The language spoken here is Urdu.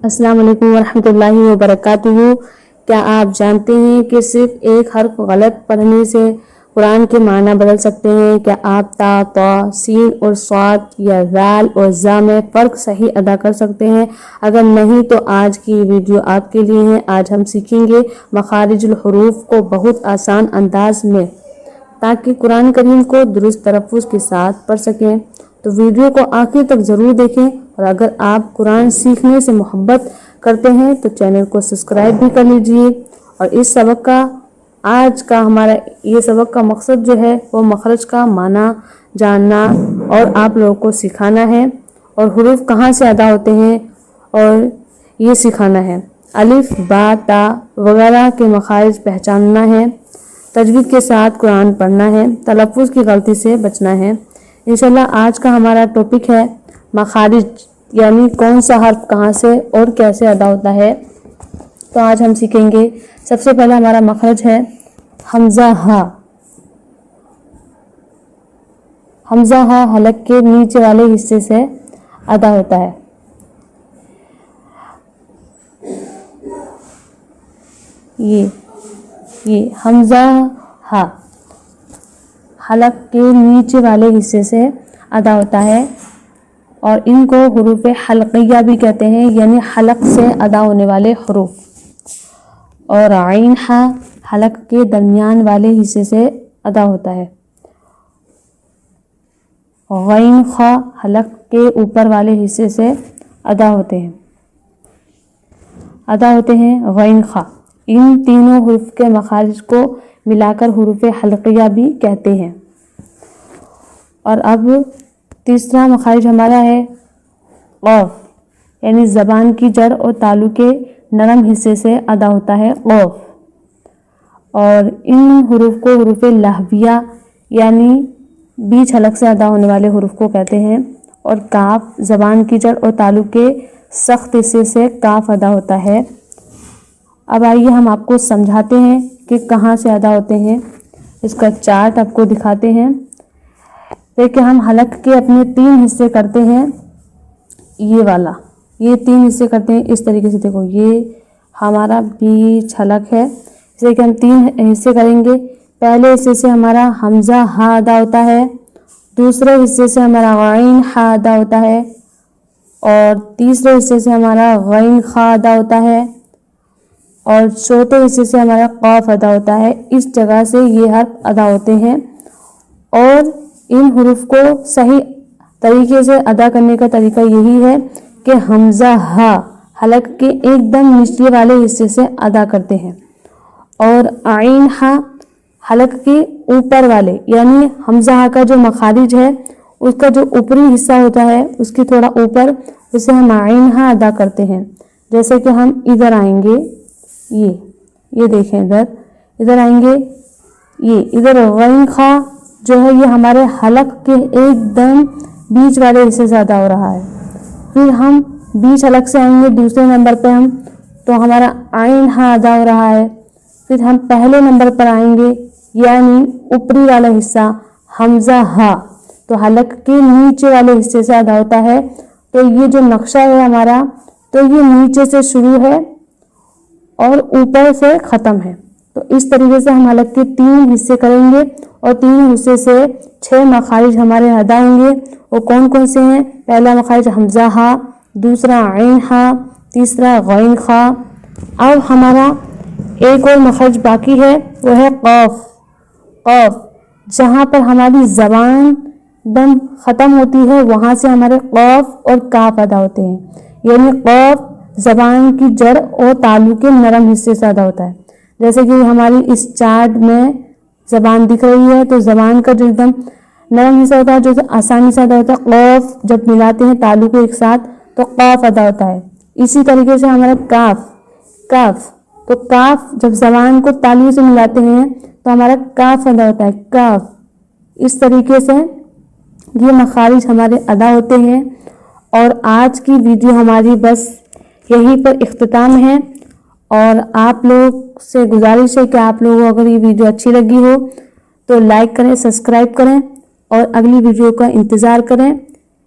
السلام علیکم ورحمۃ اللہ وبرکاتہ۔ کیا آپ جانتے ہیں کہ صرف ایک حرف غلط پڑھنے سے قرآن کے معنی بدل سکتے ہیں؟ کیا آپ تا، طا، سین اور صاد یا ذال اور زا میں فرق صحیح ادا کر سکتے ہیں؟ اگر نہیں تو آج کی ویڈیو آپ کے لیے ہے۔ آج ہم سیکھیں گے مخارج الحروف کو بہت آسان انداز میں، تاکہ قرآن کریم کو درست تلفظ کے ساتھ پڑھ سکیں۔ تو ویڈیو کو آخر تک ضرور دیکھیں، اور اگر آپ قرآن سیکھنے سے محبت کرتے ہیں تو چینل کو سبسکرائب بھی کر لیجئے۔ اور اس سبق کا آج کا ہمارا یہ سبق کا مقصد جو ہے وہ مخرج کا معنی جاننا اور آپ لوگوں کو سکھانا ہے، اور حروف کہاں سے ادا ہوتے ہیں اور یہ سکھانا ہے۔ الف، با، تا وغیرہ کے مخارج پہچاننا ہے، تجوید کے ساتھ قرآن پڑھنا ہے، تلفظ کی غلطی سے بچنا ہے۔ انشاءاللہ آج کا ہمارا ٹاپک ہے مخارج، یعنی کون سا حرف کہاں سے اور کیسے ادا ہوتا ہے۔ تو آج ہم سیکھیں گے، سب سے پہلا ہمارا مخرج ہے حمزہ ہا۔ حمزہ ہا حلق کے نیچے والے حصے سے ادا ہوتا ہے۔ یہ حمزہ ہا حلق کے نیچے والے حصے سے ادا ہوتا ہے، اور ان کو حروف حلقیہ بھی کہتے ہیں، یعنی حلق سے ادا ہونے والے حروف۔ اور عین ہا حلق کے درمیان والے حصے سے ادا ہوتا ہے۔ غین خا حلق کے اوپر والے حصے سے ادا ہوتے ہیں غین خا۔ ان تینوں حروف کے مخارج کو ملا کر حروف حلقیہ بھی کہتے ہیں۔ اور اب تیسرا مخارج ہمارا ہے قاف، یعنی زبان کی جڑ اور تالو کے نرم حصے سے ادا ہوتا ہے قاف۔ اور ان حروف کو حروف لہویہ یعنی بیچ حلق سے ادا ہونے والے حروف کو کہتے ہیں۔ اور کاف زبان کی جڑ اور تالو کے سخت حصے سے کاف ادا ہوتا ہے۔ اب آئیے ہم آپ کو سمجھاتے ہیں کہ کہاں سے ادا ہوتے ہیں۔ اس کا چارٹ آپ کو دکھاتے ہیں۔ دیکھیں، ہم حلق کے اپنے 3 حصے کرتے ہیں، یہ 3 حصے کرتے ہیں اس طریقے سے۔ دیکھو، یہ ہمارا بیچ حلق ہے، اسے کہ ہم 3 حصے کریں گے۔ پہلے حصے سے ہمارا حمزہ ہا ادا ہوتا ہے، دوسرے حصے سے ہمارا غین ہا ادا ہوتا ہے، اور تیسرے حصے سے ہمارا غین خا ادا ہوتا ہے، اور چوتھے حصے سے ہمارا قاف ادا ہوتا ہے۔ اس جگہ سے یہ حرف ادا ہوتے ہیں، اور ان حروف کو صحیح طریقے سے ادا کرنے کا طریقہ یہی ہے کہ حمزہ ہا حلق کے ایک دم نچلے والے حصے سے ادا کرتے ہیں، اور عین ہا حلق کے اوپر والے، یعنی حمزہ ہا کا جو مخارج ہے اس کا جو اوپری حصہ ہوتا ہے اس کی تھوڑا اوپر، اسے ہم عین ہا ادا کرتے ہیں۔ جیسے کہ ہم ادھر آئیں گے، یہ دیکھیں، ادھر آئیں گے، یہ ادھر غین خا جو ہے یہ ہمارے حلق کے ایک دم بیچ والے حصے سے ادا ہو رہا ہے۔ پھر ہم بیچ حلق سے آئیں گے دوسرے نمبر پہ، تو ہمارا عین ہا ادا ہو رہا ہے۔ پھر ہم پہلے نمبر پر آئیں گے، یعنی اوپری والا حصہ حمزہ ہا تو حلق کے نیچے والے حصے سے ادا ہوتا ہے۔ تو یہ جو نقشہ ہے ہمارا، تو یہ نیچے سے شروع ہے اور اوپر سے ختم ہے۔ تو اس طریقے سے ہم حلق کے 3 حصے کریں گے، اور 3 حصے سے 6 مخارج ہمارے ادا ہوں گے۔ وہ کون کون سے ہیں؟ پہلا مخارج حمزہ ہا، دوسرا عین ہا، تیسرا غین خا۔ اب ہمارا ایک اور مخرج باقی ہے، وہ ہے قاف، جہاں پر ہماری زبان دم ختم ہوتی ہے وہاں سے ہمارے قاف اور کاف ادا ہوتے ہیں، یعنی قاف زبان کی جڑ اور تالو کے نرم حصے سے ادا ہوتا ہے۔ جیسے کہ ہماری اس چارٹ میں زبان دکھ رہی ہے، تو زبان کا جو ایک دم نرم حصہ ہوتا ہے، جو آسانی سے ادا ہوتا ہے، قاف جب ملاتے ہیں تالو کو ایک ساتھ تو قاف ادا ہوتا ہے۔ اسی طریقے سے ہمارا کاف تو کاف جب زبان کو تالو سے ملاتے ہیں تو ہمارا کاف ادا ہوتا ہے، کاف۔ اس طریقے سے یہ مخارج ہمارے ادا ہوتے ہیں۔ اور آج کی ویڈیو ہماری بس یہیں پر اختتام ہے، اور آپ لوگ سے گزارش ہے کہ آپ لوگوں کو اگر یہ ویڈیو اچھی لگی ہو تو لائک کریں، سبسکرائب کریں، اور اگلی ویڈیو کا انتظار کریں۔